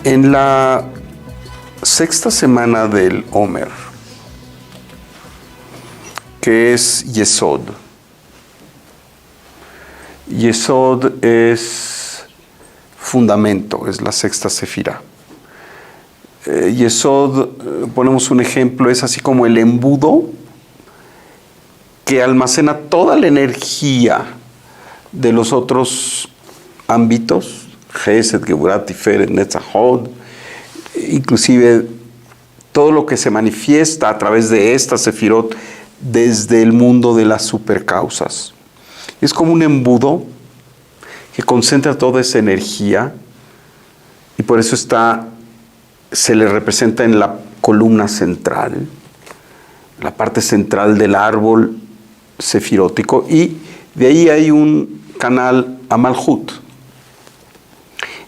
En la sexta semana del Omer, que es Yesod. Yesod es fundamento, es la sexta sefirá. Yesod, ponemos un ejemplo, es así como el embudo que almacena toda la energía de los otros ámbitos, Gesed, Geburah, Tiferet, Netzachot, inclusive todo lo que se manifiesta a través de esta sefirot desde el mundo de las supercausas. Es como un embudo que concentra toda esa energía y por eso se le representa en la columna central, la parte central del árbol sefirótico, y de ahí hay un canal a Malhut.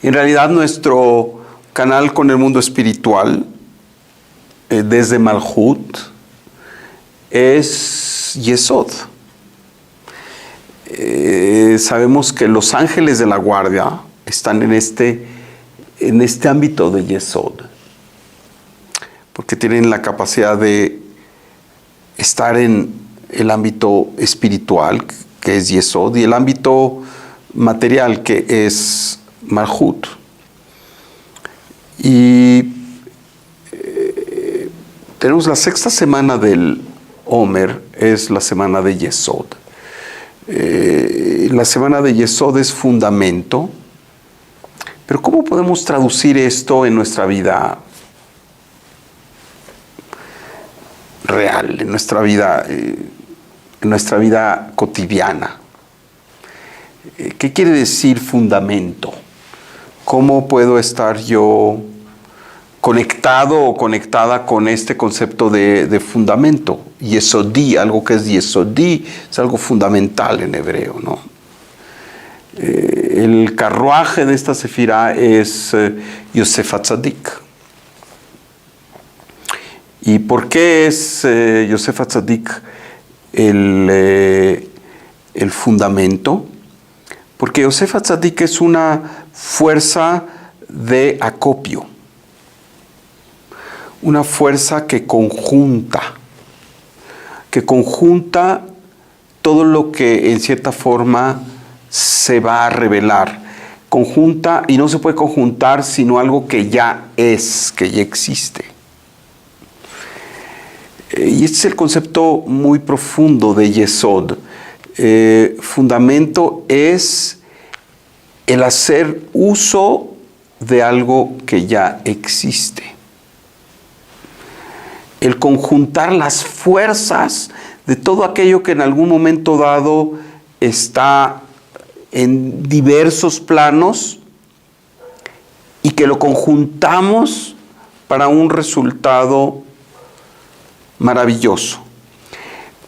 En realidad nuestro canal con el mundo espiritual desde Malhut es Yesod. Sabemos que los ángeles de la guardia están en este ámbito de Yesod, porque tienen la capacidad de estar en el ámbito espiritual, que es Yesod, y el ámbito material, que es Malhut. Y tenemos la sexta semana del Omer, es la semana de Yesod. La semana de Yesod es fundamento, pero ¿cómo podemos traducir esto en nuestra vida real, en nuestra vida cotidiana? ¿Qué quiere decir fundamento? ¿Cómo puedo estar yo conectado o conectada con este concepto de fundamento? Yesodí, algo que es yesodí, es algo fundamental en hebreo, ¿no? El carruaje de esta sefirá es Yosef HaTzadik. ¿Y por qué es Yosef HaTzadik el fundamento? Porque Yosef HaTzadik es una fuerza de acopio, una fuerza que conjunta todo lo que en cierta forma se va a revelar. Conjunta, y no se puede conjuntar sino algo que ya es, que ya existe. Y este es el concepto muy profundo de Yesod. Fundamento es el hacer uso de algo que ya existe. El conjuntar las fuerzas de todo aquello que en algún momento dado está en diversos planos y que lo conjuntamos para un resultado maravilloso.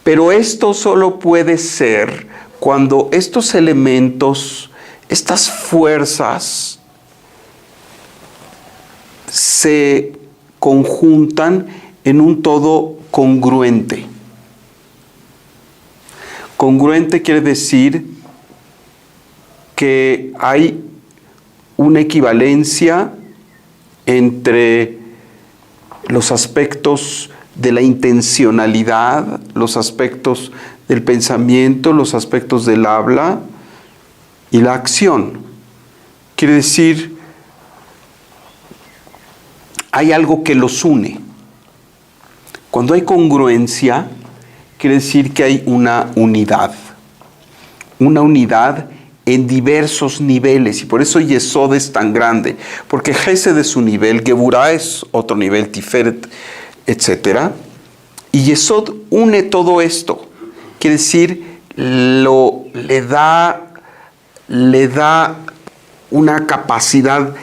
Pero esto solo puede ser cuando estos elementos, estas fuerzas, se conjuntan en un todo congruente. Congruente quiere decir que hay una equivalencia entre los aspectos de la intencionalidad, los aspectos del pensamiento, los aspectos del habla y la acción. Quiere decir, hay algo que los une. Cuando hay congruencia, quiere decir que hay una unidad en diversos niveles, y por eso Yesod es tan grande, porque Gesed es un nivel, Geburah es otro nivel, Tiferet, etc. Y Yesod une todo esto, quiere decir, le da una capacidad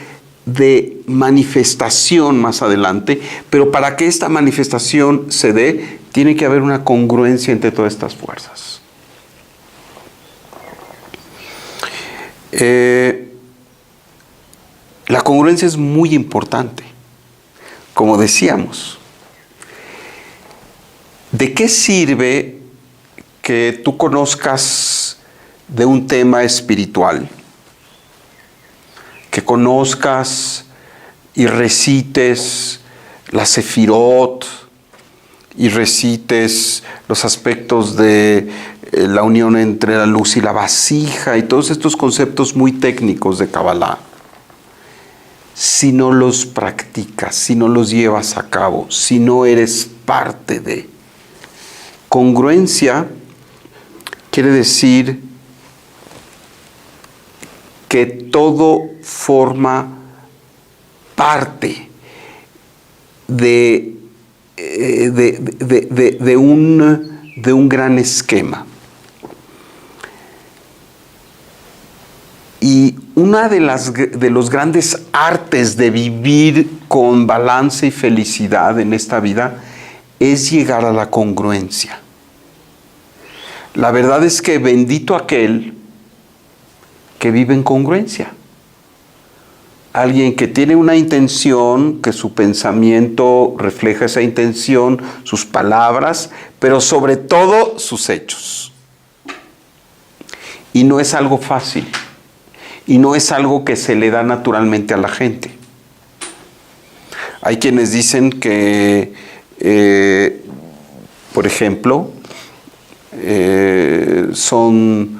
de manifestación más adelante, pero para que esta manifestación se dé, tiene que haber una congruencia entre todas estas fuerzas. La congruencia es muy importante, como decíamos. ¿De qué sirve que tú conozcas de un tema espiritual? Que conozcas y recites la Sefirot y recites los aspectos de la unión entre la luz y la vasija y todos estos conceptos muy técnicos de Kabbalah, si no los practicas, si no los llevas a cabo, si no eres parte de. Congruencia quiere decir que todo forma parte de un gran esquema. Y una de los grandes artes de vivir con balance y felicidad en esta vida es llegar a la congruencia. La verdad es que bendito aquel que vive en congruencia. Alguien que tiene una intención, que su pensamiento refleja esa intención, sus palabras, pero sobre todo sus hechos. Y no es algo fácil. Y no es algo que se le da naturalmente a la gente. Hay quienes dicen que, por ejemplo, son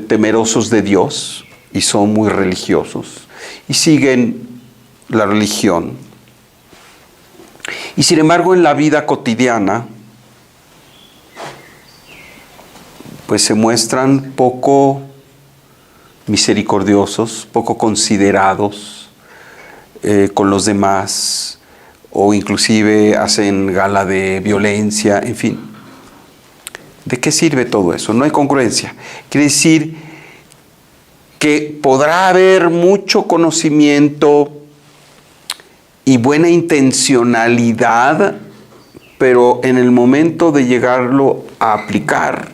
temerosos de Dios y son muy religiosos y siguen la religión. Y sin embargo, en la vida cotidiana, pues se muestran poco misericordiosos, poco considerados con los demás, o inclusive hacen gala de violencia, en fin. ¿De qué sirve todo eso? No hay congruencia. Quiere decir que podrá haber mucho conocimiento y buena intencionalidad, pero en el momento de llegarlo a aplicar,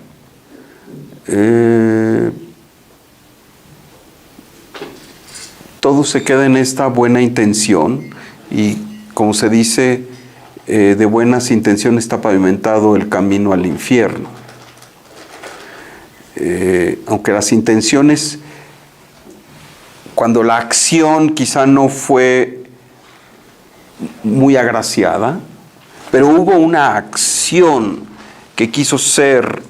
todo se queda en esta buena intención y, como se dice, de buenas intenciones está pavimentado el camino al infierno. Aunque las intenciones, cuando la acción quizá no fue muy agraciada, pero hubo una acción que quiso ser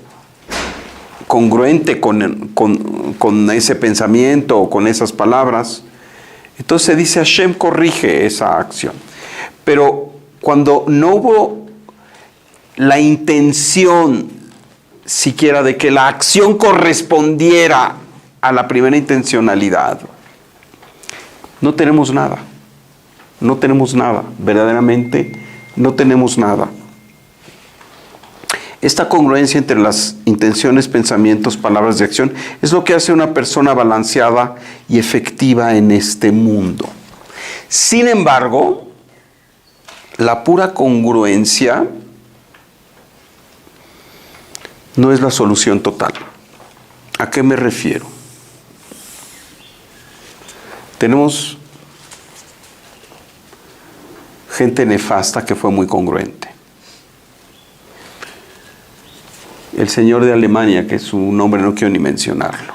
congruente con ese pensamiento o con esas palabras, entonces se dice Hashem corrige esa acción. Pero cuando no hubo la intención siquiera de que la acción correspondiera a la primera intencionalidad, no tenemos nada. No tenemos nada. Verdaderamente no tenemos nada. Esta congruencia entre las intenciones, pensamientos, palabras y acción es lo que hace una persona balanceada y efectiva en este mundo. Sin embargo, la pura congruencia no es la solución total. ¿A qué me refiero? Tenemos gente nefasta que fue muy congruente. El señor de Alemania, que su nombre no quiero ni mencionarlo,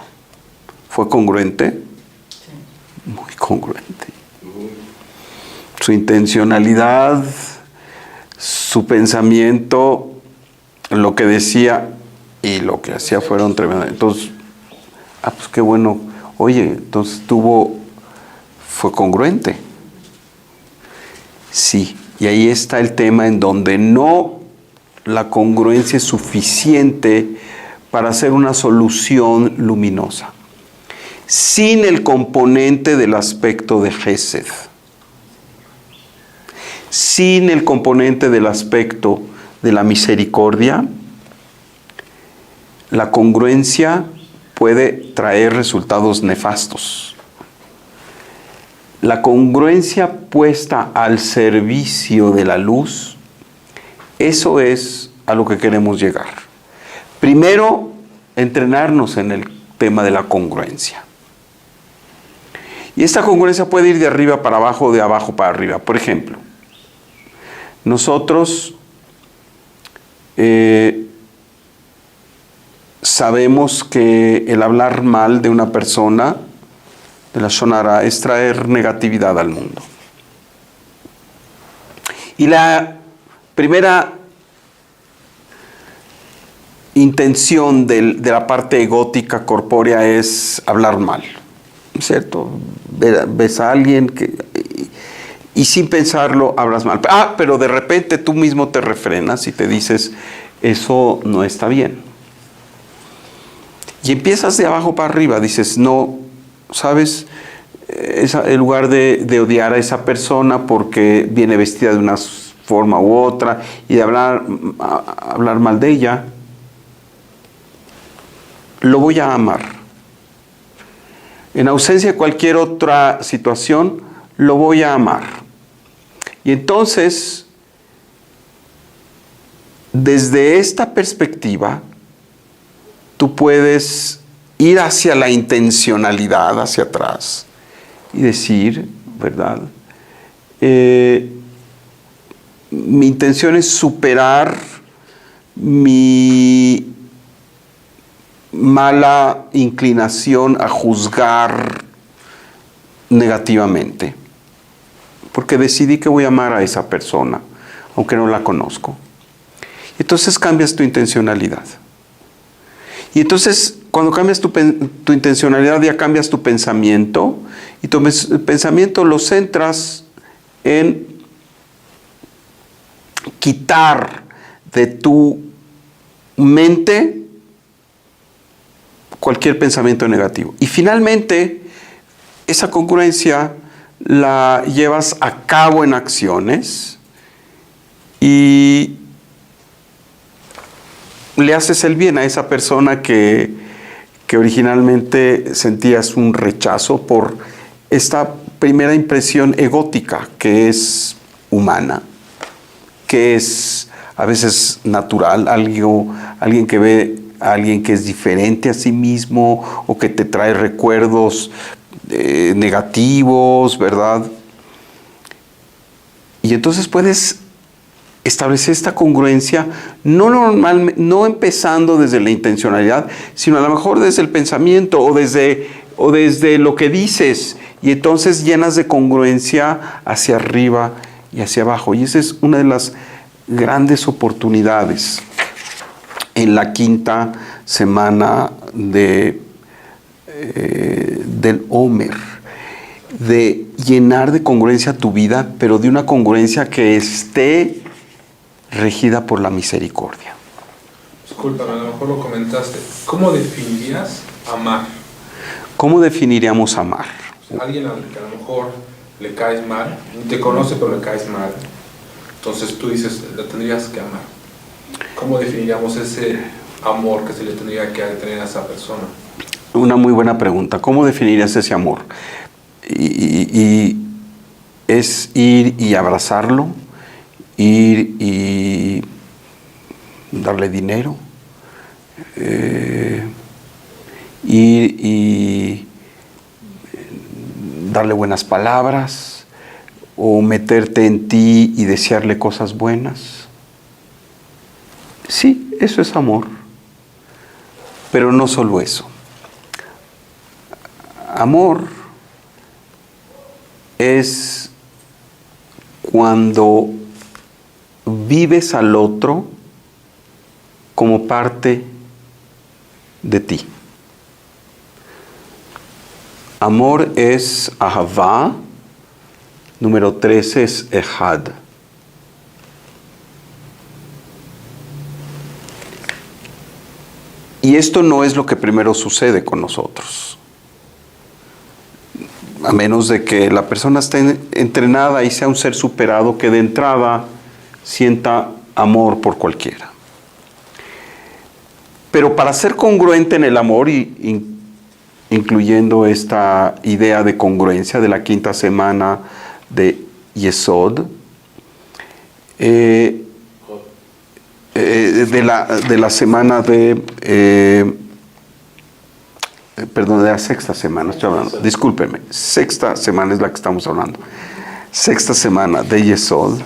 ¿fue congruente? Sí. Muy congruente. Su intencionalidad, su pensamiento, lo que decía y lo que hacía fueron tremendos. Entonces, pues qué bueno. Oye, entonces fue congruente. Sí, y ahí está el tema en donde la congruencia es suficiente para hacer una solución luminosa, sin el componente del aspecto de Gesed, sin el componente del aspecto de la misericordia, la congruencia puede traer resultados nefastos. La congruencia puesta al servicio de la luz, eso es a lo que queremos llegar. Primero, entrenarnos en el tema de la congruencia. Y esta congruencia puede ir de arriba para abajo o de abajo para arriba. Por ejemplo, nosotros sabemos que el hablar mal de una persona, de la Shonara, es traer negatividad al mundo. Y la primera intención de la parte egótica corpórea es hablar mal, ¿cierto? Ves a alguien y sin pensarlo hablas mal. Pero de repente tú mismo te refrenas y te dices, eso no está bien. Y empiezas de abajo para arriba, dices, no, ¿sabes? En lugar de odiar a esa persona porque viene vestida de una forma u otra y de hablar mal de ella, lo voy a amar. En ausencia de cualquier otra situación, lo voy a amar. Y entonces, desde esta perspectiva, tú puedes ir hacia la intencionalidad, hacia atrás, y decir, ¿verdad? Mi intención es superar mi mala inclinación a juzgar negativamente, porque decidí que voy a amar a esa persona, aunque no la conozco. Entonces cambias tu intencionalidad. Y entonces, cuando cambias tu intencionalidad, ya cambias tu pensamiento, y tu pensamiento lo centras en quitar de tu mente cualquier pensamiento negativo. Y finalmente, esa congruencia la llevas a cabo en acciones y le haces el bien a esa persona que originalmente sentías un rechazo por esta primera impresión egótica que es humana, que es a veces natural, alguien que ve a alguien que es diferente a sí mismo o que te trae recuerdos negativos, ¿verdad? Y entonces puedes establecer esta congruencia, no empezando desde la intencionalidad, sino a lo mejor desde el pensamiento o desde lo que dices, y entonces llenas de congruencia hacia arriba y hacia abajo. Y esa es una de las grandes oportunidades en la quinta semana del Omer, de llenar de congruencia tu vida, pero de una congruencia que esté regida por la misericordia. Discúlpame, a lo mejor lo comentaste. ¿Cómo definirías amar? ¿Cómo definiríamos amar? O sea, alguien al que a lo mejor le caes mal, ni te conoce pero le caes mal, entonces tú dices, la tendrías que amar. ¿Cómo definiríamos ese amor que se le tendría que tener a esa persona? Una muy buena pregunta. ¿Cómo definirías ese amor? Y es ir y abrazarlo, ir y darle dinero, ir y darle buenas palabras, o meterte en ti y desearle cosas buenas. Sí, eso es amor, pero no solo eso. Amor es cuando vives al otro como parte de ti. Amor es ahavá, número 13 es ejad. Y esto no es lo que primero sucede con nosotros. A menos de que la persona esté entrenada y sea un ser superado que de entrada sienta amor por cualquiera. Pero para ser congruente en el amor, incluyendo esta idea de congruencia de la quinta semana de Yesod, de la semana de la sexta semana, estoy hablando, discúlpeme, sexta semana es la que estamos hablando, sexta semana de Yesod,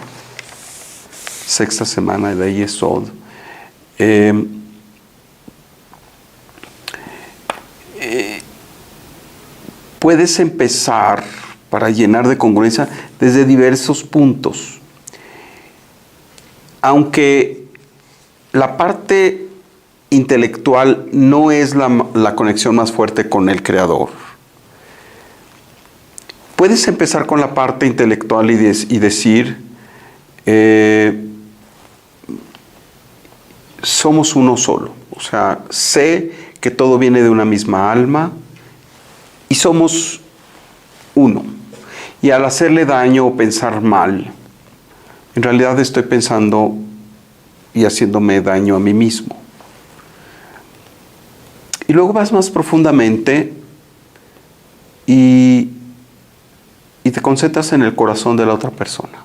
puedes empezar para llenar de congruencia desde diversos puntos. aunque la parte intelectual no es la conexión más fuerte con el Creador, puedes empezar con la parte intelectual y decir, somos uno solo. O sea, sé que todo viene de una misma alma y somos uno. Y al hacerle daño o pensar mal, en realidad estoy pensando y haciéndome daño a mí mismo. Y luego vas más profundamente y te concentras en el corazón de la otra persona,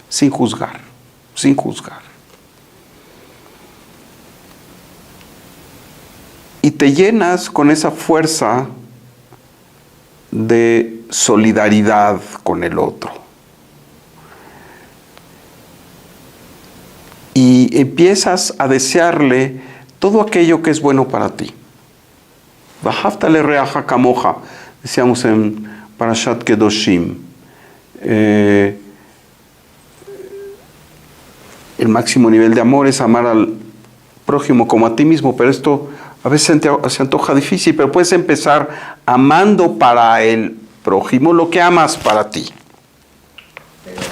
sin juzgar, sin juzgar. Y te llenas con esa fuerza de solidaridad con el otro. Y empiezas a desearle todo aquello que es bueno para ti. Vahavta lereaja kamoja, decíamos en Parashat Kedoshim. El máximo nivel de amor es amar al prójimo como a ti mismo, pero esto a veces se antoja difícil, pero puedes empezar amando para el prójimo lo que amas para ti.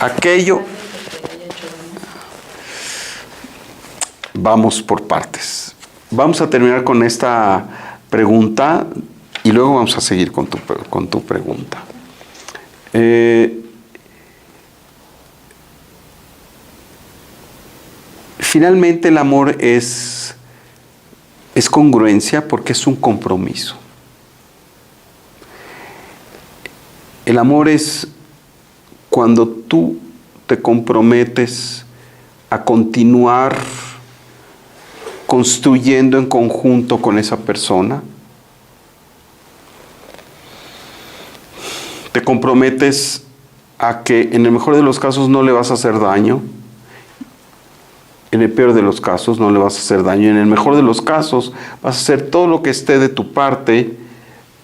Aquello. Vamos por partes. Vamos a terminar con esta pregunta y luego vamos a seguir con tu pregunta. Finalmente el amor es congruencia porque es un compromiso. El amor es cuando tú te comprometes a continuar construyendo en conjunto con esa persona. Te comprometes a que en el mejor de los casos no le vas a hacer daño. En el peor de los casos no le vas a hacer daño. En el mejor de los casos vas a hacer todo lo que esté de tu parte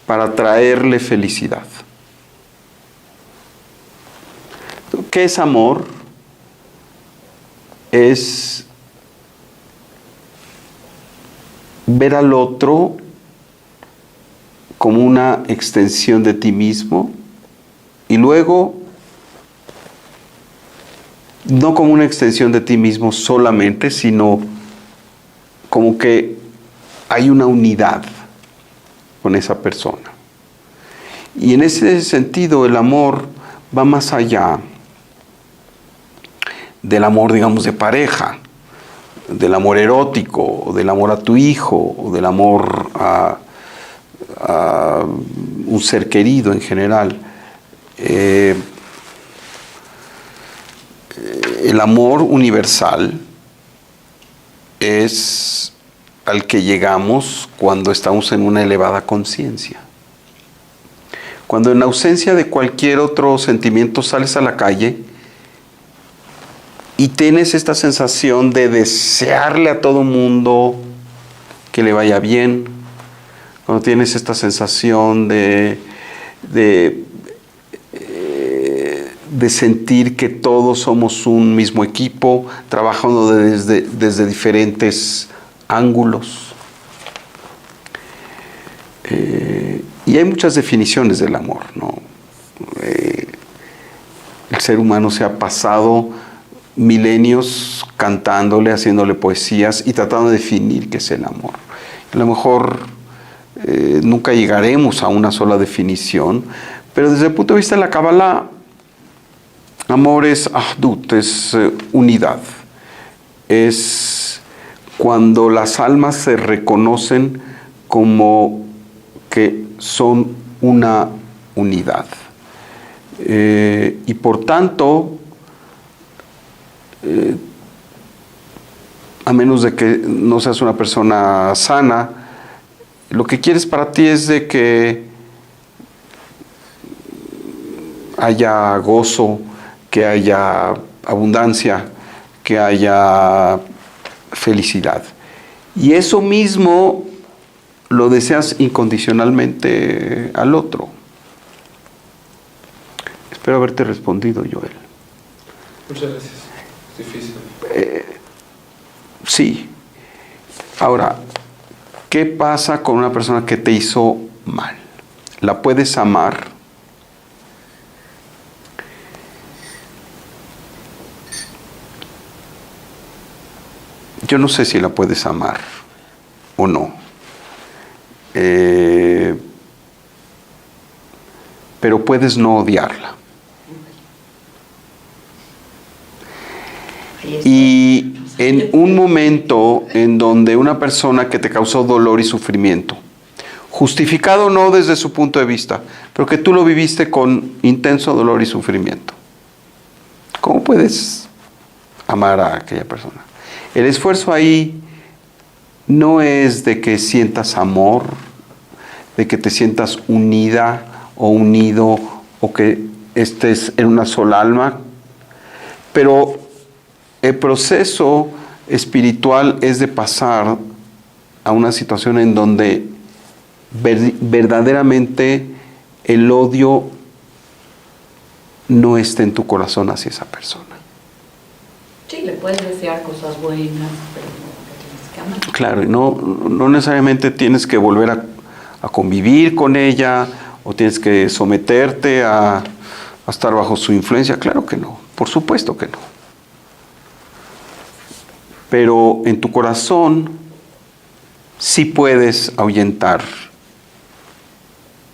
para traerle felicidad. ¿Qué es amor? Es ver al otro como una extensión de ti mismo y luego no como una extensión de ti mismo solamente, sino como que hay una unidad con esa persona. Y en ese sentido el amor va más allá del amor, digamos, de pareja, del amor erótico, o del amor a tu hijo, o del amor a un ser querido en general. El amor universal es al que llegamos cuando estamos en una elevada conciencia. Cuando en ausencia de cualquier otro sentimiento sales a la calle y tienes esta sensación de desearle a todo mundo que le vaya bien, cuando tienes esta sensación de sentir que todos somos un mismo equipo, trabajando desde diferentes ángulos. Y hay muchas definiciones del amor, ¿no? El ser humano se ha pasado milenios cantándole, haciéndole poesías y tratando de definir qué es el amor. A lo mejor nunca llegaremos a una sola definición, pero desde el punto de vista de la Kabbalah, amor es ahdut, es unidad. Es cuando las almas se reconocen como que son una unidad. Y por tanto, a menos de que no seas una persona sana, lo que quieres para ti es de que haya gozo, que haya abundancia, que haya felicidad. Y eso mismo lo deseas incondicionalmente al otro. Espero haberte respondido, Joel. Muchas gracias. Es difícil. Sí. Ahora, ¿qué pasa con una persona que te hizo mal? ¿La puedes amar? Yo no sé si la puedes amar o no. Pero puedes no odiarla. Y en un momento en donde una persona que te causó dolor y sufrimiento, justificado o no desde su punto de vista, pero que tú lo viviste con intenso dolor y sufrimiento, ¿cómo puedes amar a aquella persona? El esfuerzo ahí no es de que sientas amor, de que te sientas unida o unido o que estés en una sola alma, pero el proceso espiritual es de pasar a una situación en donde verdaderamente el odio no esté en tu corazón hacia esa persona. Sí, le puedes desear cosas buenas, pero no tienes que amar. Claro, y no necesariamente tienes que volver a convivir con ella o tienes que someterte a estar bajo su influencia. Claro que no, por supuesto que no. Pero en tu corazón sí puedes ahuyentar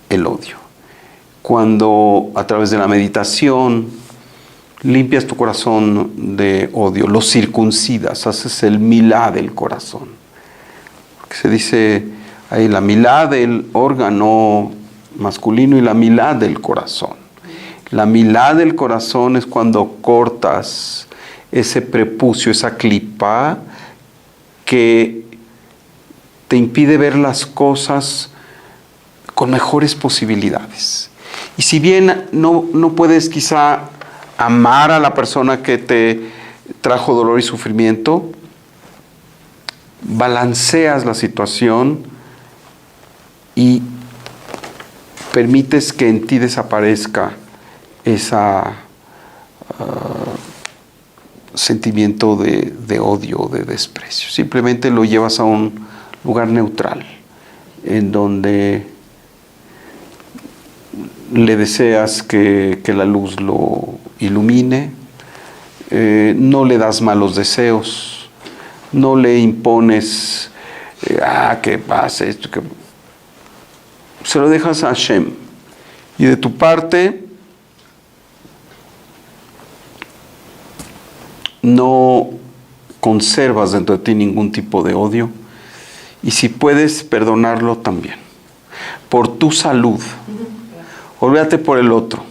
el odio. Cuando a través de la meditación limpias tu corazón de odio, lo circuncidas, haces el milá del corazón. Porque se dice ahí la milá del órgano masculino y la milá del corazón. La milá del corazón es cuando cortas ese prepucio, esa clipa que te impide ver las cosas con mejores posibilidades. Y si bien no puedes quizá amar a la persona que te trajo dolor y sufrimiento, balanceas la situación y permites que en ti desaparezca ese sentimiento de odio, de desprecio. Simplemente lo llevas a un lugar neutral, en donde le deseas que la luz lo ilumine, no le das malos deseos, no le impones, que pase esto, que... Se lo dejas a Hashem. Y de tu parte, no conservas dentro de ti ningún tipo de odio. Y si puedes, perdonarlo también. Por tu salud. Olvídate por el otro.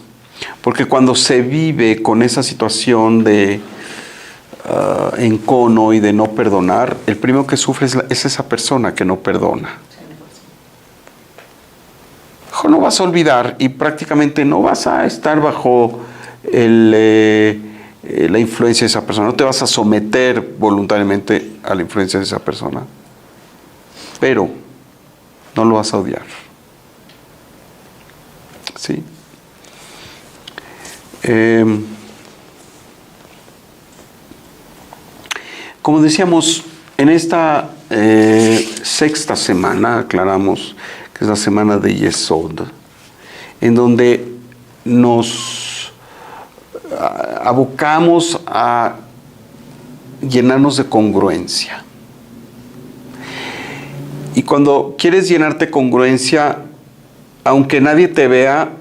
Porque cuando se vive con esa situación de encono y de no perdonar, el primero que sufre es esa persona que no perdona. No vas a olvidar y prácticamente no vas a estar bajo la influencia de esa persona. No te vas a someter voluntariamente a la influencia de esa persona. Pero no lo vas a odiar. ¿Sí? Como decíamos, en esta sexta semana, aclaramos que es la semana de Yesod, en donde nos abocamos a llenarnos de congruencia. Y cuando quieres llenarte de congruencia, aunque nadie te vea,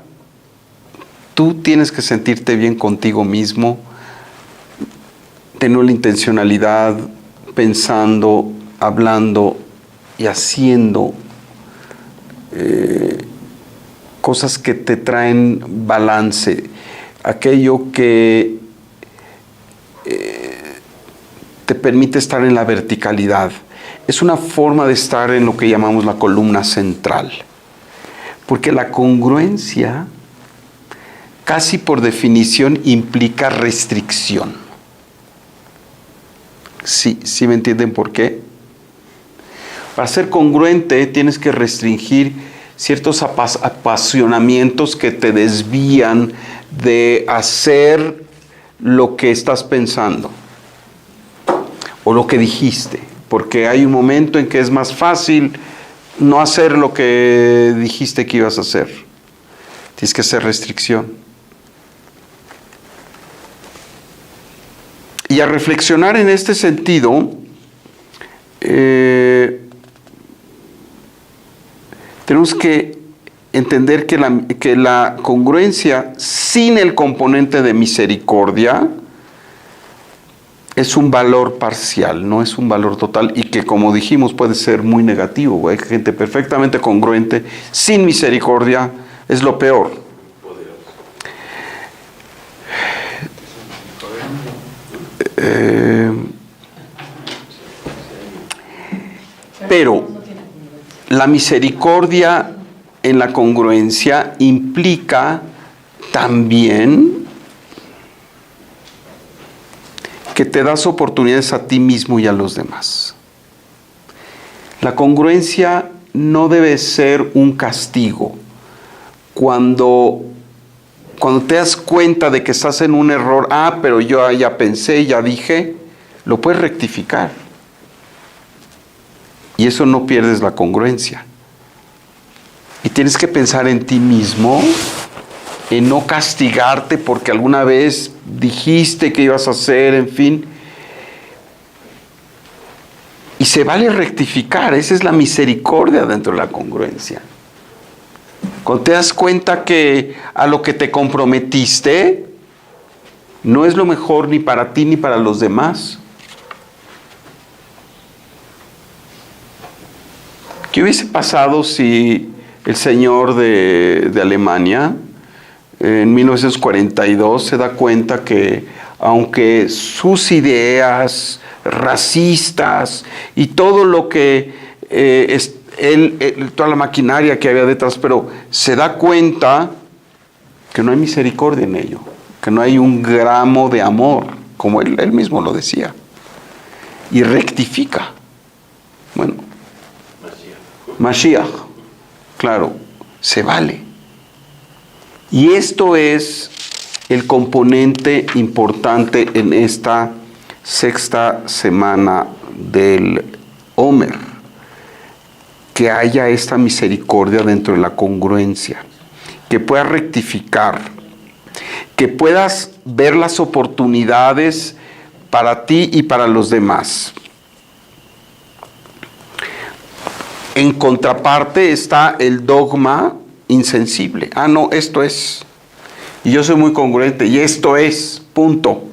tú tienes que sentirte bien contigo mismo, tener la intencionalidad, pensando, hablando y haciendo cosas que te traen balance, aquello que te permite estar en la verticalidad. Es una forma de estar en lo que llamamos la columna central, porque la congruencia casi por definición implica restricción. ¿Sí me entienden por qué? Para ser congruente tienes que restringir ciertos apasionamientos que te desvían de hacer lo que estás pensando. o lo que dijiste, porque hay un momento en que es más fácil no hacer lo que dijiste que ibas a hacer. Tienes que hacer restricción. Y a reflexionar en este sentido, tenemos que entender que la congruencia sin el componente de misericordia es un valor parcial, no es un valor total, y que, como dijimos, puede ser muy negativo. Hay gente perfectamente congruente sin misericordia, es lo peor. Pero la misericordia en la congruencia implica también que te das oportunidades a ti mismo y a los demás. La congruencia no debe ser un castigo. Cuando te das cuenta de que estás en un error, pero yo ya pensé, ya dije, lo puedes rectificar. Y eso no pierdes la congruencia. Y tienes que pensar en ti mismo, en no castigarte porque alguna vez dijiste que ibas a hacer, en fin. Y se vale rectificar, esa es la misericordia dentro de la congruencia. Cuando te das cuenta que a lo que te comprometiste no es lo mejor ni para ti ni para los demás. ¿Qué hubiese pasado si el señor de Alemania en 1942 se da cuenta que aunque sus ideas racistas y todo lo que toda la maquinaria que había detrás, pero se da cuenta que no hay misericordia en ello, que no hay un gramo de amor, como él mismo lo decía, y rectifica? Bueno, Mashiach, claro, se vale. Y esto es el componente importante en esta sexta semana del Omer, que haya esta misericordia dentro de la congruencia, que puedas rectificar, que puedas ver las oportunidades para ti y para los demás. En contraparte está el dogma insensible. No, esto es. Y yo soy muy congruente, y esto es, punto.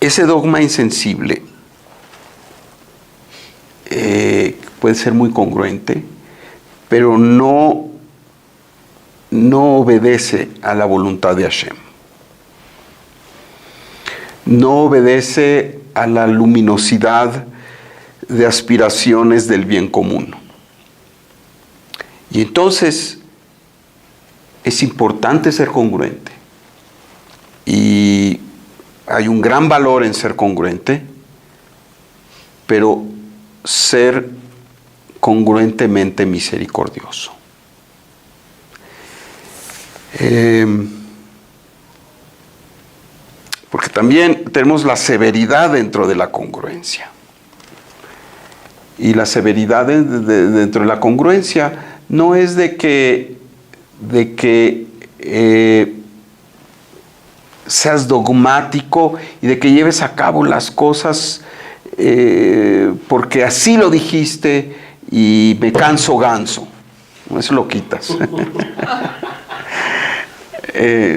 Ese dogma insensible puede ser muy congruente, pero no obedece a la voluntad de Hashem. No obedece a la luminosidad de aspiraciones del bien común. Y entonces es importante ser congruente. Y hay un gran valor en ser congruente, pero ser congruentemente misericordioso. Porque también tenemos la severidad dentro de la congruencia. Y la severidad dentro de la congruencia no es de que seas dogmático y de que lleves a cabo las cosas porque así lo dijiste y me canso ganso. Eso lo quitas.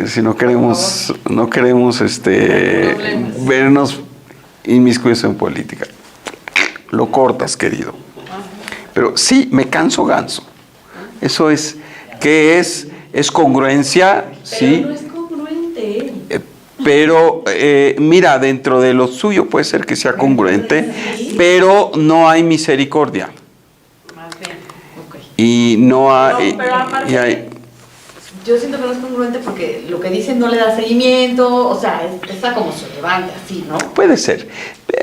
Si no queremos vernos inmiscuidos en política. Lo cortas, querido. Pero sí, me canso ganso. Eso es, ¿qué es? Es congruencia, pero sí. No es congruente. Pero mira, dentro de lo suyo puede ser que sea congruente, pero no hay misericordia. Más bien, ok. Y no hay... No, pero aparte, yo siento que no es congruente porque lo que dicen no le da seguimiento, o sea, está como se levanta así, ¿no? Puede ser.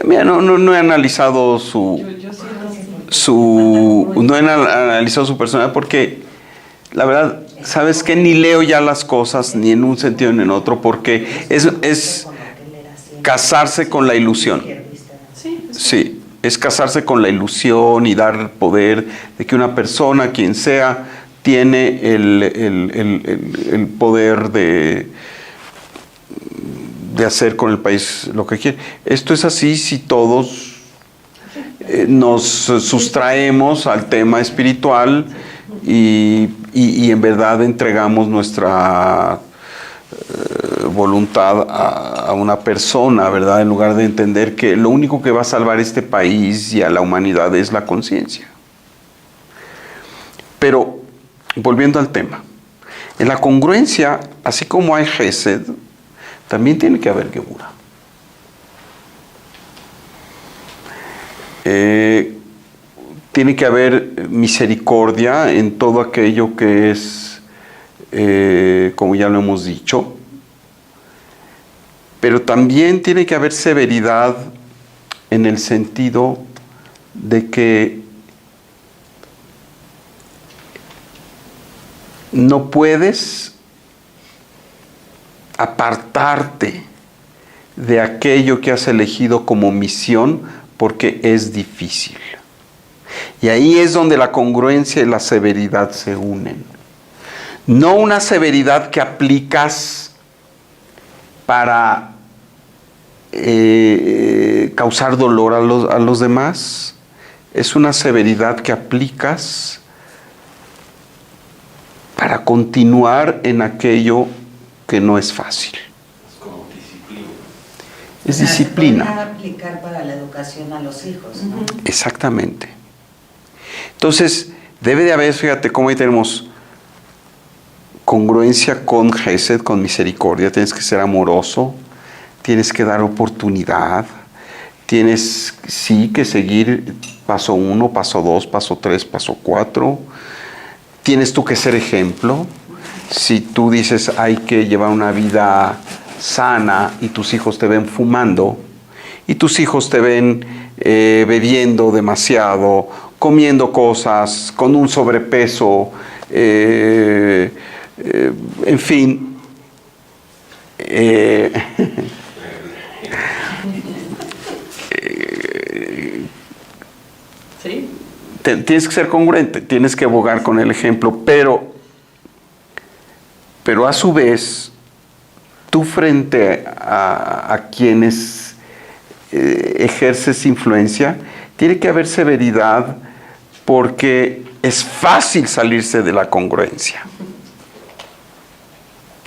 Mira, no he analizado no he analizado su personalidad porque la verdad ¿sabes qué? Ni leo ya las cosas ni en un sentido ni en otro, porque es casarse con la ilusión. Sí, Sí, es casarse con la ilusión y dar el poder de que una persona, quien sea, tiene el poder de hacer con el país lo que quiere. Esto es así si todos nos sustraemos al tema espiritual y en verdad entregamos nuestra voluntad a una persona, ¿verdad? En lugar de entender que lo único que va a salvar este país y a la humanidad es la conciencia. Pero, volviendo al tema, en la congruencia, así como hay Gesed, también tiene que haber Geburah. Tiene que haber misericordia en todo aquello que es, como ya lo hemos dicho, pero también tiene que haber severidad en el sentido de que no puedes apartarte de aquello que has elegido como misión porque es difícil. Y ahí es donde la congruencia y la severidad se unen. No una severidad que aplicas para causar dolor a los demás, es una severidad que aplicas para continuar en aquello que no es fácil. Es como disciplina. Es disciplina. Se podría aplicar para la educación a los hijos, ¿no? Exactamente. Entonces, debe de haber, fíjate cómo ahí tenemos congruencia con Gesed, con misericordia. Tienes que ser amoroso, tienes que dar oportunidad, tienes sí que seguir paso 1, paso 2, paso 3, paso 4. Tienes tú que ser ejemplo. Si tú dices hay que llevar una vida sana y tus hijos te ven fumando y tus hijos te ven bebiendo demasiado, comiendo cosas con un sobrepeso, en fin, sí. tienes que ser congruente, tienes que abogar con el ejemplo, pero a su vez, tú frente a quienes ejerces influencia, tiene que haber severidad porque es fácil salirse de la congruencia.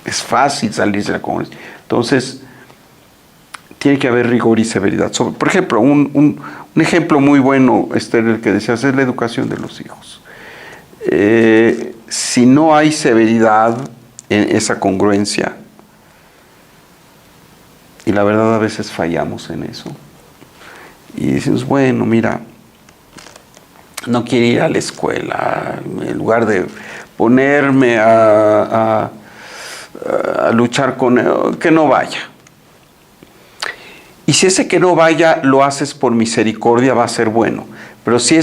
Es fácil salirse de la congruencia. Entonces, tiene que haber rigor y severidad. Por ejemplo, un ejemplo muy bueno, Esther, el que decías, es la educación de los hijos. Si no hay severidad en esa congruencia, y la verdad a veces fallamos en eso, y decimos, bueno, mira, no quiero ir a la escuela, en lugar de ponerme a luchar con él, que no vaya. Y si ese que no vaya lo haces por misericordia, va a ser bueno. Pero si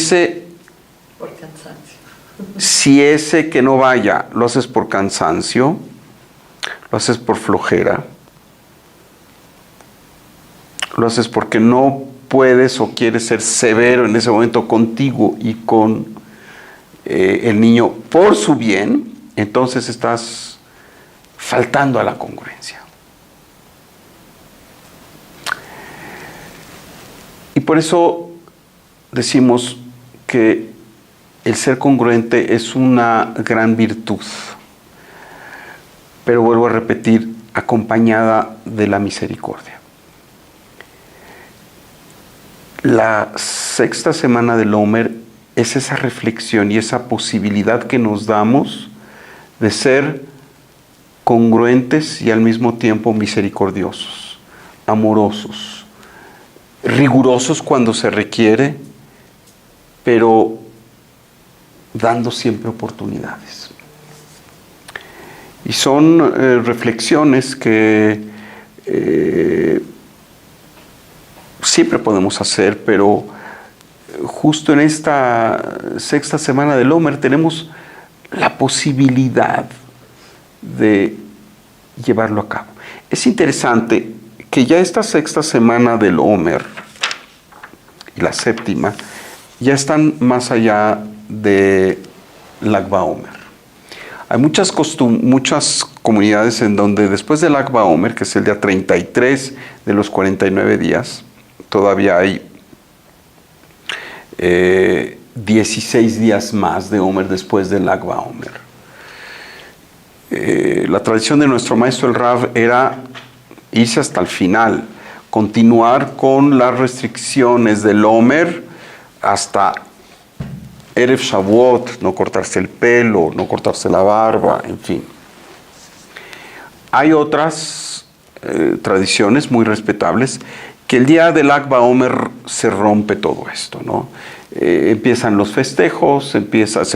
ese que no vaya lo haces por cansancio, lo haces por flojera, lo haces porque no puedes o quieres ser severo en ese momento contigo y con el niño por su bien, entonces estás faltando a la congruencia. Y por eso decimos que el ser congruente es una gran virtud, pero vuelvo a repetir, acompañada de la misericordia. La sexta semana del Omer es esa reflexión y esa posibilidad que nos damos de ser congruentes y al mismo tiempo misericordiosos, amorosos, rigurosos cuando se requiere, pero dando siempre oportunidades. Y son reflexiones que siempre podemos hacer, pero justo en esta sexta semana del Omer tenemos la posibilidad de llevarlo a cabo. Es interesante que ya esta sexta semana del Omer y la séptima ya están más allá de Lag BaOmer. Hay muchas comunidades en donde después del Lag BaOmer, que es el día 33 de los 49 días, todavía hay 16 días más de Omer después del Lag BaOmer. La tradición de nuestro maestro el Rav era irse hasta el final, continuar con las restricciones del Omer hasta Erev Shavuot, no cortarse el pelo, no cortarse la barba, en fin. Hay otras tradiciones muy respetables que el día del Lag BaOmer se rompe todo esto, ¿no? Empiezan los festejos, se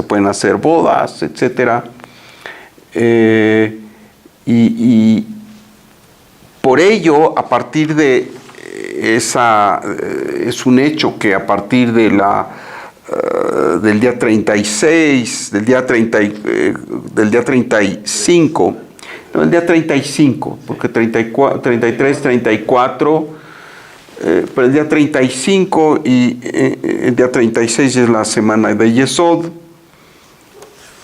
pueden hacer bodas, etc. Y por ello, a partir de esa, es un hecho que a partir de del día 36, del día 35, no, el día 35, porque 34, 33, 34, pero el día 35 y el día 36 es la semana de Yesod,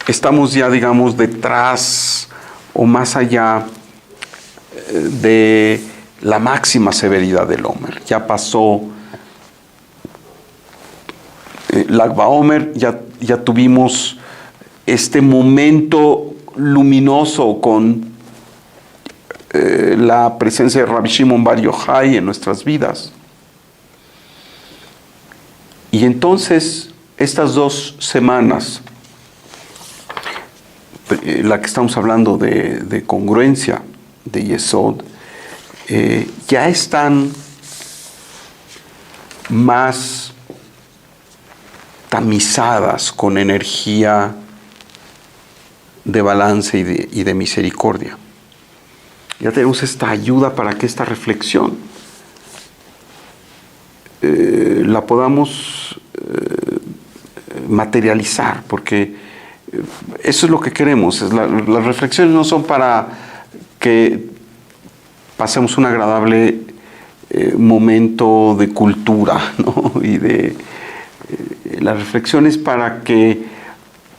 estamos ya, digamos, detrás o más allá de la máxima severidad del Omer. Ya pasó Lag BaOmer, ya tuvimos este momento luminoso con la presencia de Rabbi Shimon Bar Yochai en nuestras vidas. Y entonces, estas 2 semanas, la que estamos hablando de congruencia, de Yesod, ya están más tamizadas con energía de balance y de misericordia. Ya tenemos esta ayuda para que esta reflexión la podamos materializar, porque eso es lo que queremos. Las reflexiones no son para que pasemos un agradable momento de cultura, ¿no? Y la reflexión es para que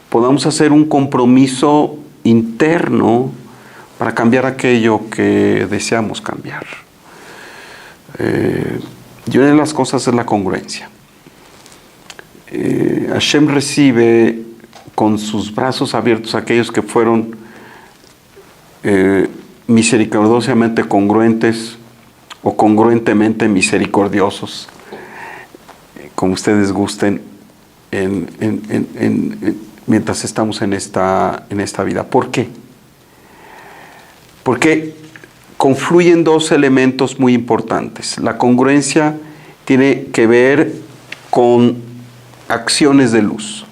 podamos hacer un compromiso interno para cambiar aquello que deseamos cambiar. Y una de las cosas es la congruencia. Hashem recibe con sus brazos abiertos a aquellos que fueron misericordiosamente congruentes o congruentemente misericordiosos, como ustedes gusten, mientras estamos en esta vida. ¿Por qué? Porque confluyen 2 elementos muy importantes. La congruencia tiene que ver con acciones de luz.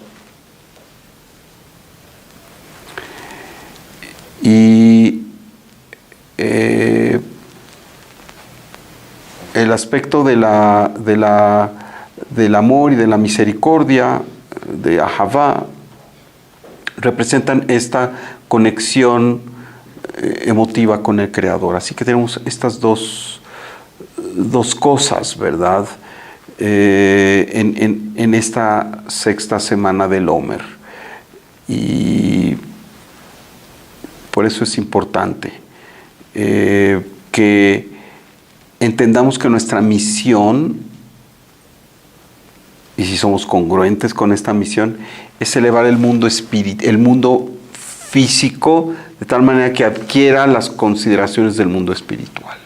Y el aspecto del amor y de la misericordia, de Ahavá, representan esta conexión emotiva con el Creador. Así que tenemos estas dos cosas, ¿verdad? En esta sexta semana del Omer. Y por eso es importante que entendamos que nuestra misión, y si somos congruentes con esta misión, es elevar el mundo físico de tal manera que adquiera las consideraciones del mundo espiritual.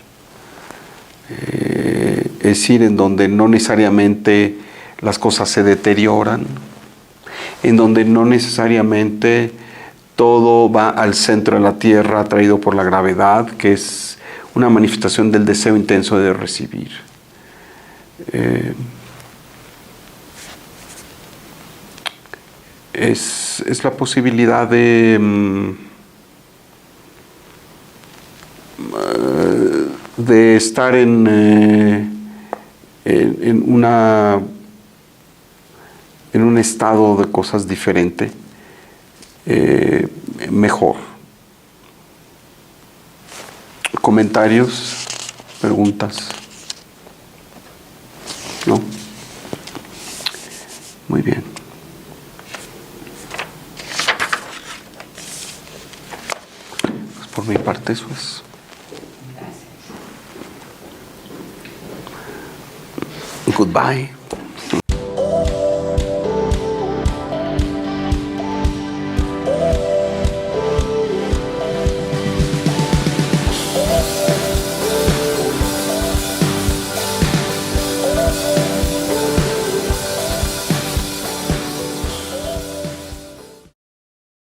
Es decir, en donde no necesariamente las cosas se deterioran, en donde no necesariamente todo va al centro de la tierra atraído por la gravedad, que es una manifestación del deseo intenso de recibir. Es la posibilidad de estar en un estado de cosas diferente, mejor. ¿Comentarios? ¿Preguntas? ¿No? Muy bien. Pues por mi parte eso es. Gracias. Goodbye.